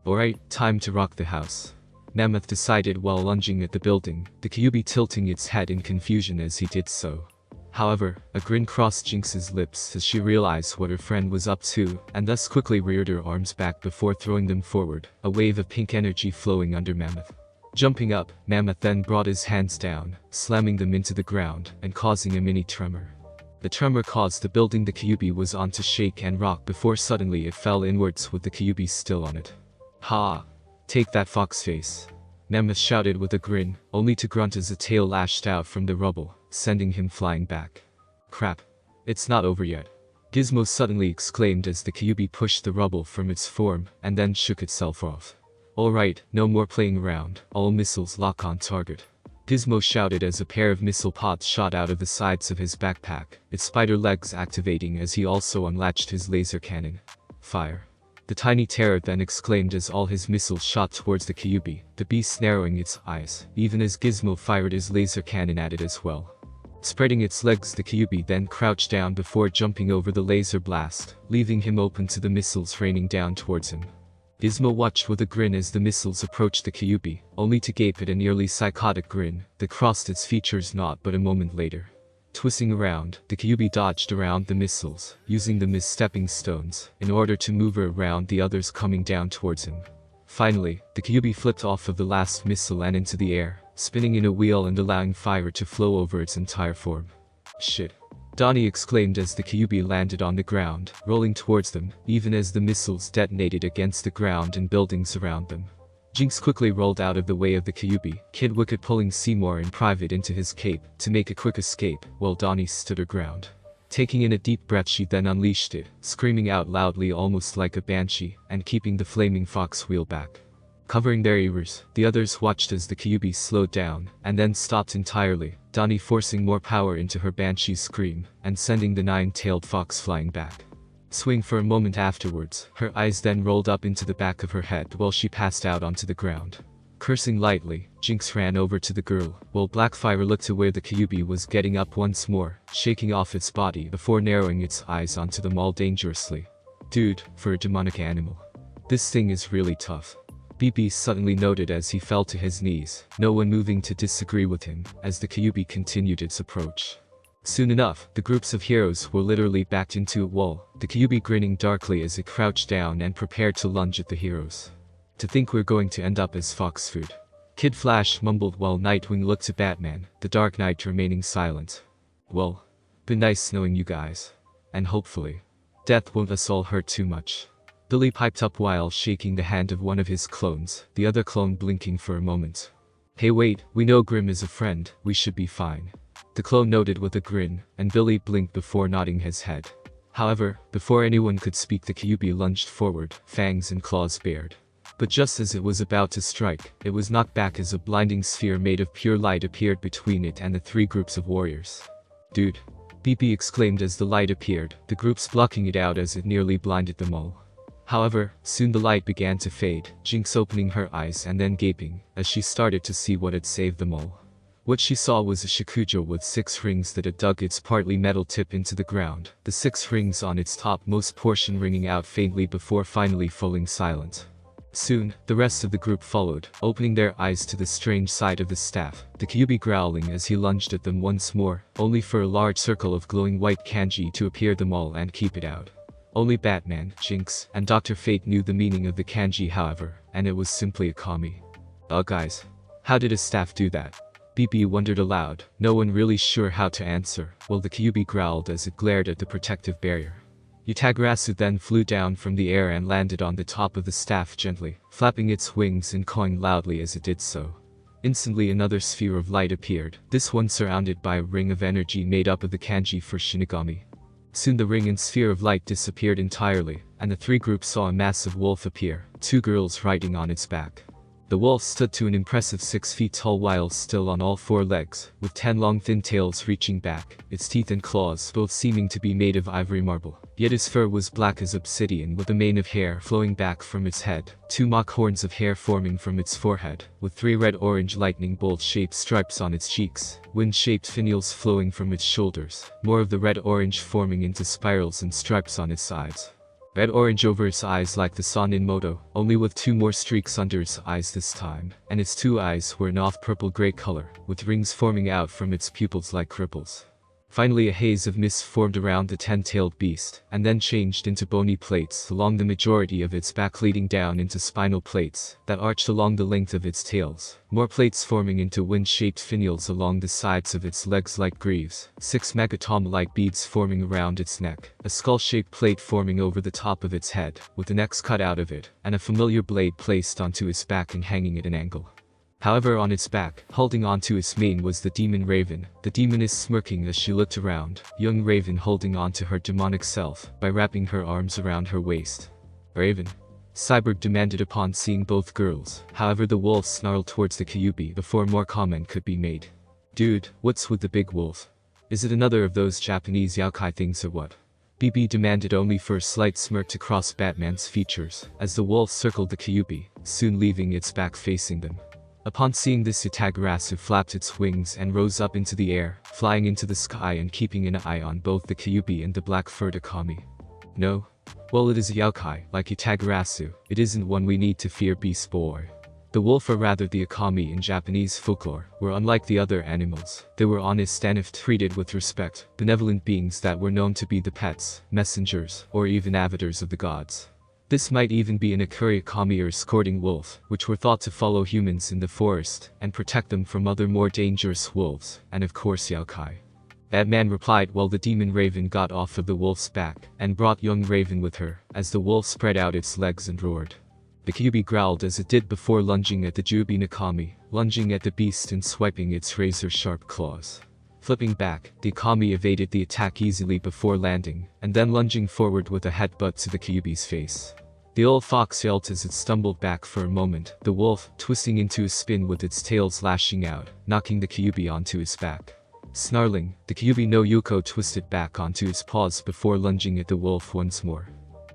Alright, time to rock the house. Mammoth decided while lunging at the building, the Kyuubi tilting its head in confusion as he did so. However, a grin crossed Jinx's lips as she realized what her friend was up to, and thus quickly reared her arms back before throwing them forward, a wave of pink energy flowing under Mammoth. Jumping up, Mammoth then brought his hands down, slamming them into the ground, and causing a mini tremor. The tremor caused the building the Kyuubi was on to shake and rock before suddenly it fell inwards with the Kyuubi still on it. Ha! Take that, fox face. Mammoth shouted with a grin, only to grunt as a tail lashed out from the rubble, sending him flying back. Crap. It's not over yet. Gizmo suddenly exclaimed as the Kyuubi pushed the rubble from its form, and then shook itself off. Alright, no more playing around, all missiles lock on target. Gizmo shouted as a pair of missile pods shot out of the sides of his backpack, its spider legs activating as he also unlatched his laser cannon. Fire. The tiny terror then exclaimed as all his missiles shot towards the Kyuubi, the beast narrowing its eyes, even as Gizmo fired his laser cannon at it as well. Spreading its legs, the Kyuubi then crouched down before jumping over the laser blast, leaving him open to the missiles raining down towards him. Gizmo watched with a grin as the missiles approached the Kyuubi, only to gape at a nearly psychotic grin that crossed its features not but a moment later. Twisting around, the Kyuubi dodged around the missiles, using them as stepping stones, in order to move around the others coming down towards him. Finally, the Kyuubi flipped off of the last missile and into the air, spinning in a wheel and allowing fire to flow over its entire form. Shit. Donnie exclaimed as the Kyuubi landed on the ground, rolling towards them, even as the missiles detonated against the ground and buildings around them. Jinx quickly rolled out of the way of the Kyuubi, Kid Wicket pulling Seymour in private into his cape to make a quick escape, while Donnie stood her ground. Taking in a deep breath, she then unleashed it, screaming out loudly almost like a banshee, and keeping the flaming fox wheel back. Covering their ears, the others watched as the Kyuubi slowed down, and then stopped entirely, Donnie forcing more power into her banshee's scream, and sending the nine-tailed fox flying back. Swing for a moment afterwards, her eyes then rolled up into the back of her head while she passed out onto the ground. Cursing lightly, Jinx ran over to the girl, while Blackfire looked to where the Kyuubi was getting up once more, shaking off its body before narrowing its eyes onto them all dangerously. Dude, for a demonic animal. This thing is really tough. BB suddenly noted as he fell to his knees, no one moving to disagree with him, as the Kyuubi continued its approach. Soon enough, the groups of heroes were literally backed into a wall, the Kyuubi grinning darkly as it crouched down and prepared to lunge at the heroes. To think we're going to end up as fox food. Kid Flash mumbled while Nightwing looked to Batman, the Dark Knight remaining silent. Well, been nice knowing you guys. And hopefully, death won't us all hurt too much. Billy piped up while shaking the hand of one of his clones, the other clone blinking for a moment. Hey wait, we know Grim is a friend, we should be fine. The clone noted with a grin, and Billy blinked before nodding his head. However, before anyone could speak, the Kyuubi lunged forward, fangs and claws bared. But just as it was about to strike, it was knocked back as a blinding sphere made of pure light appeared between it and the three groups of warriors. Dude! BP exclaimed as the light appeared, the groups blocking it out as it nearly blinded them all. However, soon the light began to fade, Jinx opening her eyes and then gaping, as she started to see what had saved them all. What she saw was a shakujo with 6 rings that had dug its partly metal tip into the ground, the 6 rings on its topmost portion ringing out faintly before finally falling silent. Soon, the rest of the group followed, opening their eyes to the strange sight of the staff, the Kyuubi growling as he lunged at them once more, only for a large circle of glowing white kanji to appear them all and keep it out. Only Batman, Jinx, and Dr. Fate knew the meaning of the kanji however, and it was simply a kami. Guys. How did a staff do that? BB wondered aloud, no one really sure how to answer, while the Kyuubi growled as it glared at the protective barrier. Utagarasu then flew down from the air and landed on the top of the staff gently, flapping its wings and cawing loudly as it did so. Instantly another sphere of light appeared, this one surrounded by a ring of energy made up of the kanji for Shinigami. Soon the ring and sphere of light disappeared entirely, and the three groups saw a massive wolf appear, 2 girls riding on its back. The wolf stood to an impressive 6 feet tall while still on all 4 legs, with 10 long thin tails reaching back, its teeth and claws both seeming to be made of ivory marble. Yet its fur was black as obsidian with a mane of hair flowing back from its head, 2 mock horns of hair forming from its forehead, with 3 red-orange lightning bolt-shaped stripes on its cheeks, wind-shaped finials flowing from its shoulders, more of the red-orange forming into spirals and stripes on its sides. Red-orange over its eyes like the sun in Moto, only with 2 more streaks under its eyes this time, and its 2 eyes were an off-purple-gray color, with rings forming out from its pupils like ripples. Finally a haze of mist formed around the 10-tailed beast, and then changed into bony plates along the majority of its back leading down into spinal plates that arched along the length of its tails, more plates forming into wind-shaped finials along the sides of its legs like greaves, 6 megatom-like beads forming around its neck, a skull-shaped plate forming over the top of its head, with an X cut out of it, and a familiar blade placed onto its back and hanging at an angle. However, on its back, holding onto its mane was the demon Raven. The demoness smirking as she looked around, young Raven holding onto her demonic self by wrapping her arms around her waist. Raven? Cyborg demanded upon seeing both girls, however the wolf snarled towards the Kyuubi before more comment could be made. Dude, what's with the big wolf? Is it another of those Japanese yokai things or what? BB demanded only for a slight smirk to cross Batman's features, as the wolf circled the Kyuubi, soon leaving its back facing them. Upon seeing this, Utagarasu flapped its wings and rose up into the air, flying into the sky and keeping an eye on both the Kyuubi and the black-furred Akami. No? Well, it is a yokai, like Utagarasu, it isn't one we need to fear, beast boy. The wolf, or rather the Akami in Japanese folklore, were unlike the other animals. They were honest and if treated with respect, benevolent beings that were known to be the pets, messengers, or even avatars of the gods. This might even be an Akuri Akami or escorting wolf, which were thought to follow humans in the forest, and protect them from other more dangerous wolves, and of course yokai. That man replied while the demon raven got off of the wolf's back and brought young raven with her as the wolf spread out its legs and roared. The Kyuubi growled as it did before lunging at the Jubi Nakami, lunging at the beast and swiping its razor-sharp claws. Flipping back, the Akami evaded the attack easily before landing, and then lunging forward with a headbutt to the Kyuubi's face. The old fox yelped as it stumbled back for a moment, the wolf twisting into a spin with its tails lashing out, knocking the Kyuubi onto his back. Snarling, the Kyuubi no Yuko twisted back onto his paws before lunging at the wolf once more.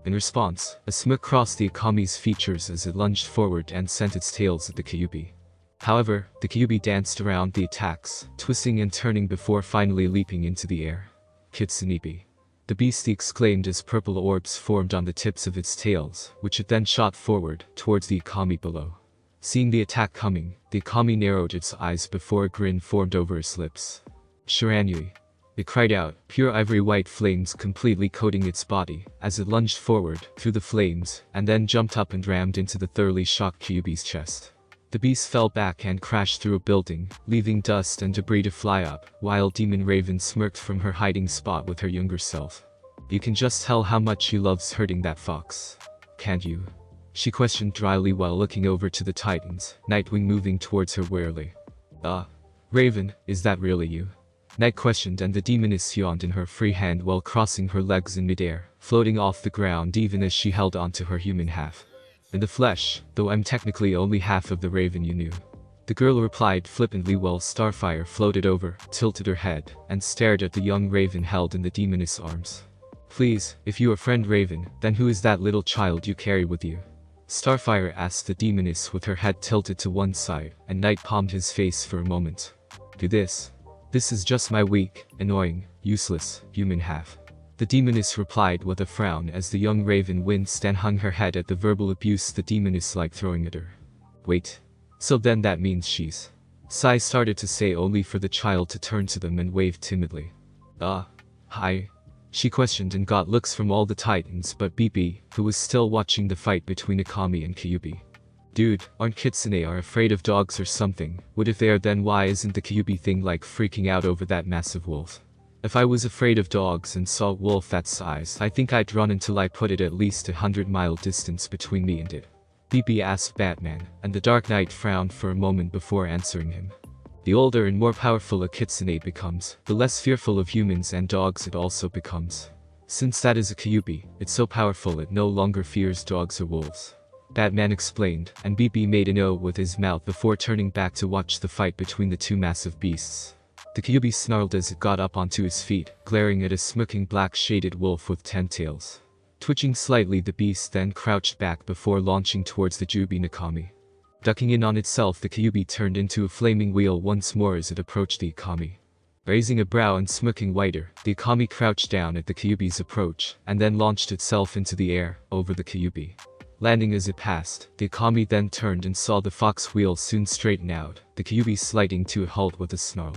In response, a smirk crossed the Akami's features as it lunged forward and sent its tails at the Kyuubi. However, the Kyuubi danced around the attacks, twisting and turning before finally leaping into the air. Kitsunibi. The beast exclaimed as purple orbs formed on the tips of its tails, which it then shot forward, towards the Akami below. Seeing the attack coming, the Akami narrowed its eyes before a grin formed over its lips. Shiranyui. It cried out, pure ivory white flames completely coating its body, as it lunged forward, through the flames, and then jumped up and rammed into the thoroughly shocked Kyuubi's chest. The beast fell back and crashed through a building, leaving dust and debris to fly up, while Demon Raven smirked from her hiding spot with her younger self. You can just tell how much she loves hurting that fox. Can't you? She questioned dryly while looking over to the Titans, Nightwing moving towards her warily. Raven, is that really you? Night questioned and the demoness yawned in her free hand while crossing her legs in midair, floating off the ground even as she held onto her human half. In the flesh, though I'm technically only half of the raven you knew. The girl replied flippantly while Starfire floated over, tilted her head, and stared at the young raven held in the demoness' arms. Please, if you are friend Raven, then who is that little child you carry with you? Starfire asked the demoness with her head tilted to one side, and Night palmed his face for a moment. Do this. This is just my weak, annoying, useless, human half. The demoness replied with a frown as the young raven winced and hung her head at the verbal abuse the demoness liked throwing at her. Wait. So then that means she's... Sai started to say only for the child to turn to them and wave timidly. Hi. She questioned and got looks from all the Titans but BP, who was still watching the fight between Akami and Kyuubi. Dude, aren't kitsune are afraid of dogs or something? What if they are, then why isn't the Kyuubi thing like freaking out over that massive wolf? If I was afraid of dogs and saw a wolf that size, I think I'd run until I put it at least 100-mile distance between me and it. BP asked Batman, and the Dark Knight frowned for a moment before answering him. The older and more powerful a kitsune becomes, the less fearful of humans and dogs it also becomes. Since that is a Kyuubi, it's so powerful it no longer fears dogs or wolves. Batman explained, and BP made an O with his mouth before turning back to watch the fight between the two massive beasts. The Kyuubi snarled as it got up onto his feet, glaring at a smirking black-shaded wolf with 10 tails. Twitching slightly, the beast then crouched back before launching towards the Jubi Nakami. Ducking in on itself, the Kyuubi turned into a flaming wheel once more as it approached the Akami. Raising a brow and smirking wider, the Akami crouched down at the Kyuubi's approach, and then launched itself into the air, over the Kyuubi. Landing as it passed, the Akami then turned and saw the fox wheel soon straighten out, the Kyuubi sliding to a halt with a snarl.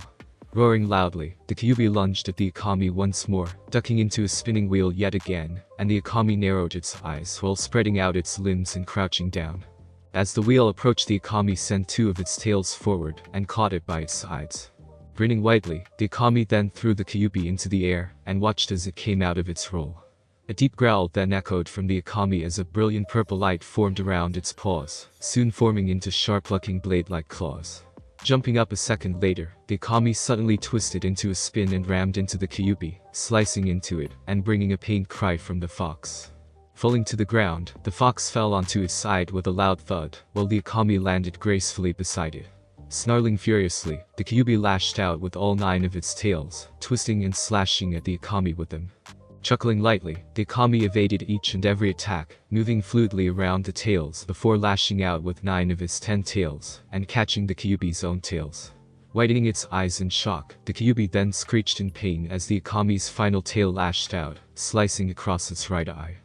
Roaring loudly, the Kyuubi lunged at the Akami once more, ducking into a spinning wheel yet again, and the Akami narrowed its eyes while spreading out its limbs and crouching down. As the wheel approached, the Akami sent two of its tails forward and caught it by its sides. Grinning widely, the Akami then threw the Kyuubi into the air and watched as it came out of its roll. A deep growl then echoed from the Akami as a brilliant purple light formed around its paws, soon forming into sharp-looking blade-like claws. Jumping up a second later, the Akami suddenly twisted into a spin and rammed into the Kyuubi, slicing into it and bringing a pained cry from the fox. Falling to the ground, the fox fell onto its side with a loud thud, while the Akami landed gracefully beside it. Snarling furiously, the Kyuubi lashed out with all 9 of its tails, twisting and slashing at the Akami with them. Chuckling lightly, the Akami evaded each and every attack, moving fluidly around the tails before lashing out with 9 of its 10 tails, and catching the Kyuubi's own tails. Widening its eyes in shock, the Kyuubi then screeched in pain as the Akami's final tail lashed out, slicing across its right eye.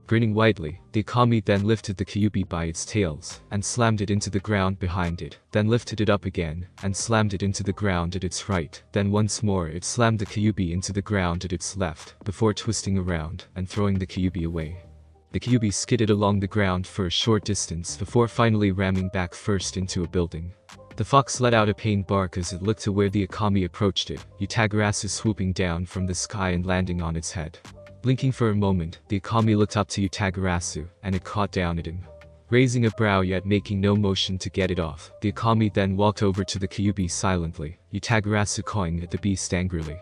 Grinning widely, the Akami then lifted the Kyuubi by its tails, and slammed it into the ground behind it, then lifted it up again, and slammed it into the ground at its right, then once more it slammed the Kyuubi into the ground at its left, before twisting around, and throwing the Kyuubi away. The Kyuubi skidded along the ground for a short distance before finally ramming back first into a building. The fox let out a pained bark as it looked to where the Akami approached it, Utagarasu swooping down from the sky and landing on its head. Blinking for a moment, the Akami looked up to Utagarasu, and it caught down at him. Raising a brow yet making no motion to get it off, the Akami then walked over to the Kyuubi silently, Utagarasu cawing at the beast angrily.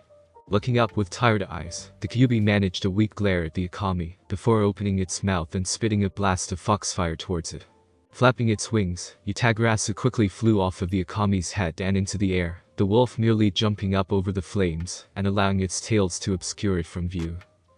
Looking up with tired eyes, the Kyuubi managed a weak glare at the Akami, before opening its mouth and spitting a blast of foxfire towards it. Flapping its wings, Utagarasu quickly flew off of the Akami's head and into the air, the wolf merely jumping up over the flames, and allowing its tails to obscure it from view.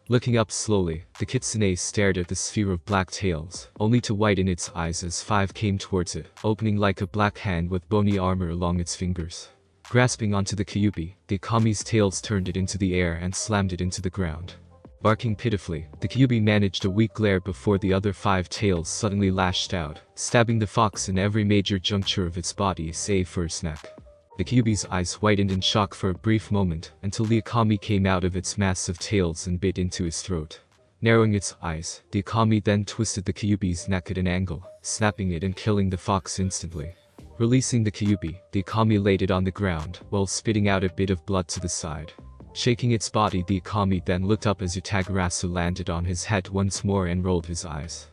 Looking up slowly, the kitsune stared at the sphere of black tails, only to widen its eyes as five came towards it, opening like a black hand with bony armor along its fingers. Grasping onto the Kyuubi, the Akami's tails turned it into the air and slammed it into the ground. Barking pitifully, the Kyuubi managed a weak glare before the other five tails suddenly lashed out, stabbing the fox in every major juncture of its body save for its neck. The Kyuubi's eyes widened in shock for a brief moment, until the Akami came out of its mass of tails and bit into his throat. Narrowing its eyes, the Akami then twisted the Kyuubi's neck at an angle, snapping it and killing the fox instantly. Releasing the Kyuubi, the Akami laid it on the ground, while spitting out a bit of blood to the side. Shaking its body, the Akami then looked up as Utagarasu landed on his head once more and rolled his eyes.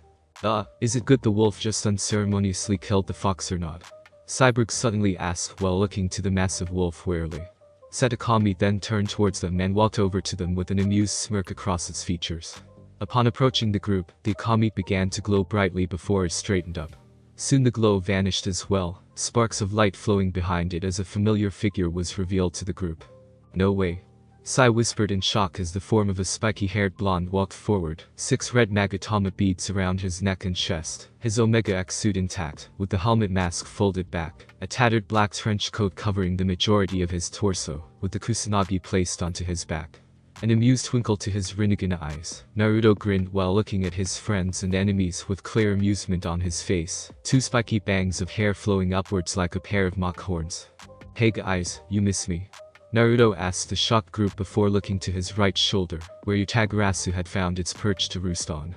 Is it good the wolf just unceremoniously killed the fox or not? Cyborg suddenly asked while looking to the massive wolf warily. Said Akami then turned towards them and walked over to them with an amused smirk across its features. Upon approaching the group, the Akami began to glow brightly before it straightened up. Soon the glow vanished as well, sparks of light flowing behind it as a familiar figure was revealed to the group. No way. Sai whispered in shock as the form of a spiky-haired blonde walked forward, 6 red Magatama beads around his neck and chest, his Omega X suit intact, with the helmet mask folded back, a tattered black trench coat covering the majority of his torso, with the kusanagi placed onto his back. An amused twinkle to his Rinnegan eyes, Naruto grinned while looking at his friends and enemies with clear amusement on his face, 2 spiky bangs of hair flowing upwards like a pair of mock horns. "Hey guys, you miss me?" Naruto asked the shocked group before looking to his right shoulder, where Utagarasu had found its perch to roost on.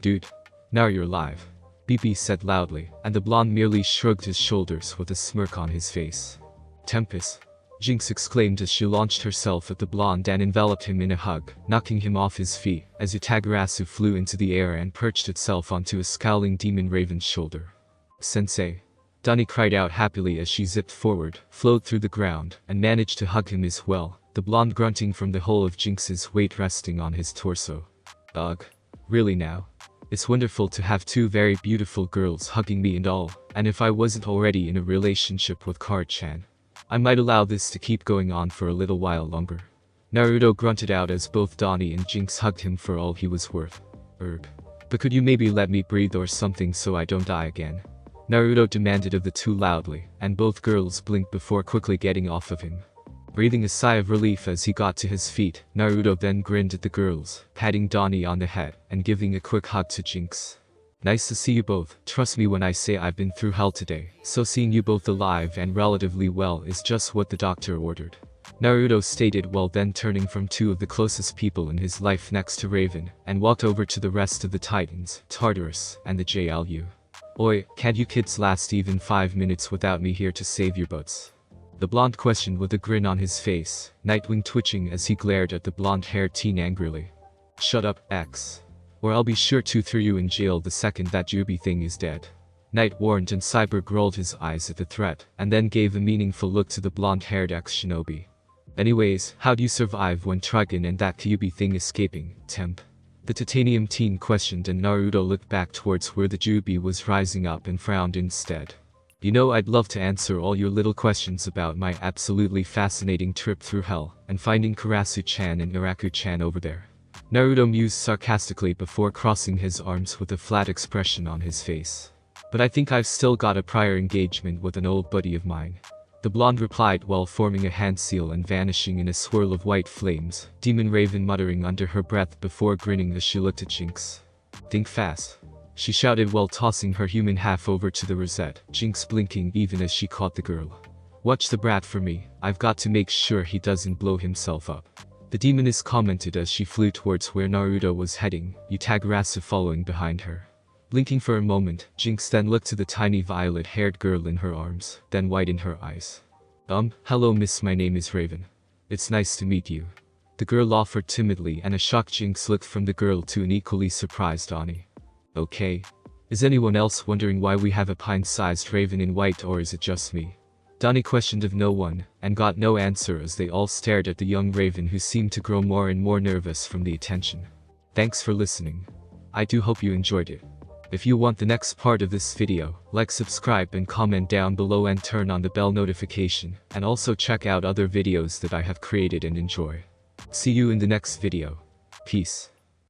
"Dude. Now you're alive," BB said loudly, and the blonde merely shrugged his shoulders with a smirk on his face. "Tempest," Jinx exclaimed as she launched herself at the blonde and enveloped him in a hug, knocking him off his feet, as Utagarasu flew into the air and perched itself onto a scowling demon raven's shoulder. "Sensei." Donnie cried out happily as she zipped forward, flowed through the ground, and managed to hug him as well, the blonde grunting from the whole of Jinx's weight resting on his torso. "Ugh. Really now? It's wonderful to have 2 very beautiful girls hugging me and all, and if I wasn't already in a relationship with Kar-chan, I might allow this to keep going on for a little while longer." Naruto grunted out as both Donnie and Jinx hugged him for all he was worth. But could you maybe let me breathe or something so I don't die again?" Naruto demanded of the 2 loudly, and both girls blinked before quickly getting off of him. Breathing a sigh of relief as he got to his feet, Naruto then grinned at the girls, patting Donnie on the head, and giving a quick hug to Jinx. "Nice to see you both. Trust me when I say I've been through hell today, so seeing you both alive and relatively well is just what the doctor ordered," Naruto stated while then turning from 2 of the closest people in his life next to Raven, and walked over to the rest of the Titans, Tartarus, and the JLU. "Oi, can't you kids last even 5 minutes without me here to save your butts?" The blonde questioned with a grin on his face, Nightwing twitching as he glared at the blonde-haired teen angrily. "Shut up, X. Or I'll be sure to throw you in jail the second that Jubi thing is dead," Knight warned, and Cyborg rolled his eyes at the threat, and then gave a meaningful look to the blonde-haired ex-shinobi. "Anyways, how'd you survive when Trigun and that Kyuubi thing escaping, Temp?" The titanium teen questioned, and Naruto looked back towards where the Jubi was rising up and frowned instead. "You know, I'd love to answer all your little questions about my absolutely fascinating trip through hell, and finding Karasu-chan and Naraku-chan over there," Naruto mused sarcastically before crossing his arms with a flat expression on his face. "But I think I've still got a prior engagement with an old buddy of mine," the blonde replied while forming a hand seal and vanishing in a swirl of white flames, Demon Raven muttering under her breath before grinning as she looked at Jinx. "Think fast," she shouted while tossing her human half over to the rosette, Jinx blinking even as she caught the girl. "Watch the brat for me, I've got to make sure he doesn't blow himself up," the demoness commented as she flew towards where Naruto was heading, Utagarasu following behind her. Blinking for a moment, Jinx then looked to the tiny violet-haired girl in her arms, then widened her eyes. Hello miss, my name is Raven. It's nice to meet you. The girl offered timidly, and a shocked Jinx looked from the girl to an equally surprised Ani. Okay. Is anyone else wondering why we have a pint-sized raven in white, or is it just me? Donnie questioned of no one, and got no answer as they all stared at the young raven, who seemed to grow more and more nervous from the attention. Thanks for listening. I do hope you enjoyed it. If you want the next part of this video, like, subscribe and comment down below and turn on the bell notification, and also check out other videos that I have created and enjoy. See you in the next video. Peace.